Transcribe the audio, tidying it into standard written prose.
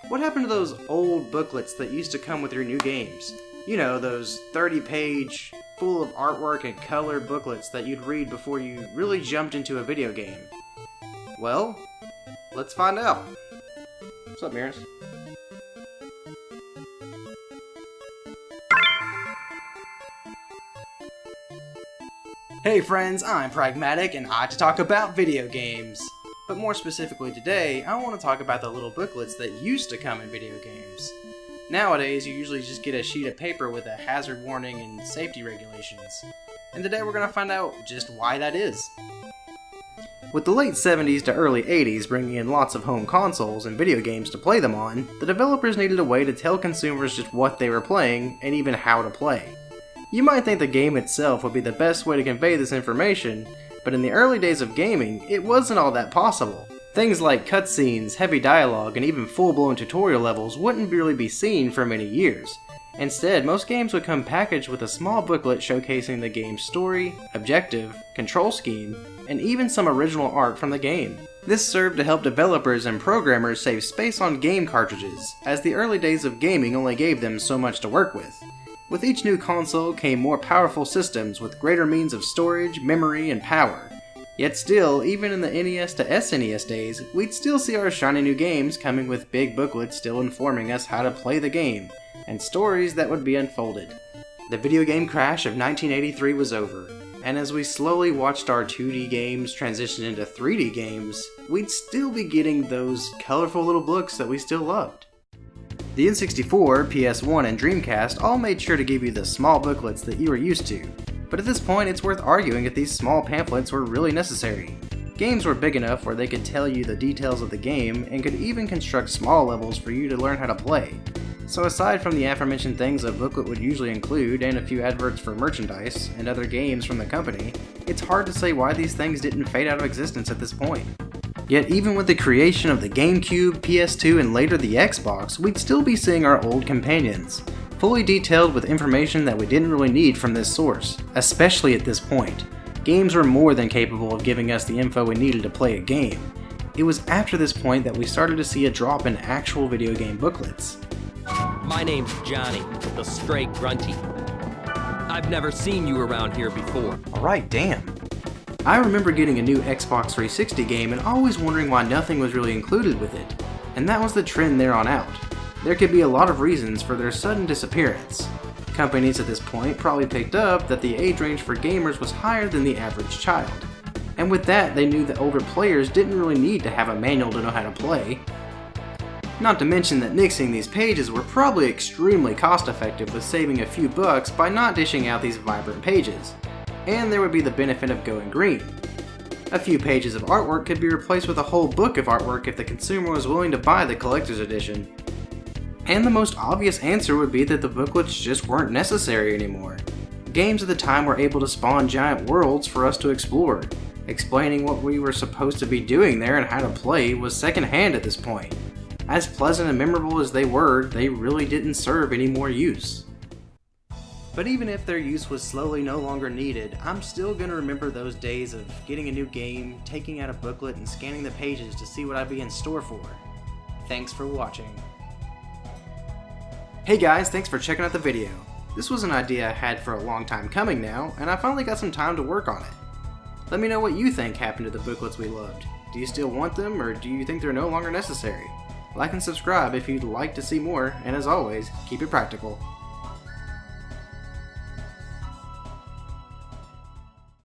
What happened to those old booklets that used to come with your new games? You know, those 30-page, full of artwork and color booklets that you'd read before you really jumped into a video game. Well, let's find out. What's up, Mirrors? Hey friends, I'm Pragmatic and I to talk about video games. But more specifically today, I want to talk about the little booklets that used to come in video games. Nowadays, you usually just get a sheet of paper with a hazard warning and safety regulations. And today we're going to find out just why that is. With the late 70s to early 80s bringing in lots of home consoles and video games to play them on, the developers needed a way to tell consumers just what they were playing and even how to play. You might think the game itself would be the best way to convey this information, but in the early days of gaming, it wasn't all that possible. Things like cutscenes, heavy dialogue, and even full-blown tutorial levels wouldn't really be seen for many years. Instead, most games would come packaged with a small booklet showcasing the game's story, objective, control scheme, and even some original art from the game. This served to help developers and programmers save space on game cartridges, as the early days of gaming only gave them so much to work with. With each new console came more powerful systems with greater means of storage, memory, and power. Yet still, even in the NES to SNES days, we'd still see our shiny new games coming with big booklets still informing us how to play the game, and stories that would be unfolded. The video game crash of 1983 was over, and as we slowly watched our 2D games transition into 3D games, we'd still be getting those colorful little books that we still loved. The N64, PS1, and Dreamcast all made sure to give you the small booklets that you were used to, but at this point it's worth arguing if these small pamphlets were really necessary. Games were big enough where they could tell you the details of the game and could even construct small levels for you to learn how to play. So aside from the aforementioned things a booklet would usually include and a few adverts for merchandise and other games from the company, it's hard to say why these things didn't fade out of existence at this point. Yet even with the creation of the GameCube, PS2, and later the Xbox, we'd still be seeing our old companions, fully detailed with information that we didn't really need from this source, especially at this point. Games were more than capable of giving us the info we needed to play a game. It was after this point that we started to see a drop in actual video game booklets. My name's Johnny, the Stray Grunty. I've never seen you around here before. Alright, damn. I remember getting a new Xbox 360 game and always wondering why nothing was really included with it, and that was the trend there on out. There could be a lot of reasons for their sudden disappearance. Companies at this point probably picked up that the age range for gamers was higher than the average child, and with that they knew that older players didn't really need to have a manual to know how to play. Not to mention that nixing these pages were probably extremely cost effective with saving a few bucks by not dishing out these vibrant pages. And there would be the benefit of going green. A few pages of artwork could be replaced with a whole book of artwork if the consumer was willing to buy the collector's edition. And the most obvious answer would be that the booklets just weren't necessary anymore. Games at the time were able to spawn giant worlds for us to explore. Explaining what we were supposed to be doing there and how to play was secondhand at this point. As pleasant and memorable as they were, they really didn't serve any more use. But even if their use was slowly no longer needed, I'm still going to remember those days of getting a new game, taking out a booklet, and scanning the pages to see what I'd be in store for. Thanks for watching. Hey guys, thanks for checking out the video. This was an idea I had for a long time coming now, and I finally got some time to work on it. Let me know what you think happened to the booklets we loved. Do you still want them, or do you think they're no longer necessary? Like and subscribe if you'd like to see more, and as always, keep it practical.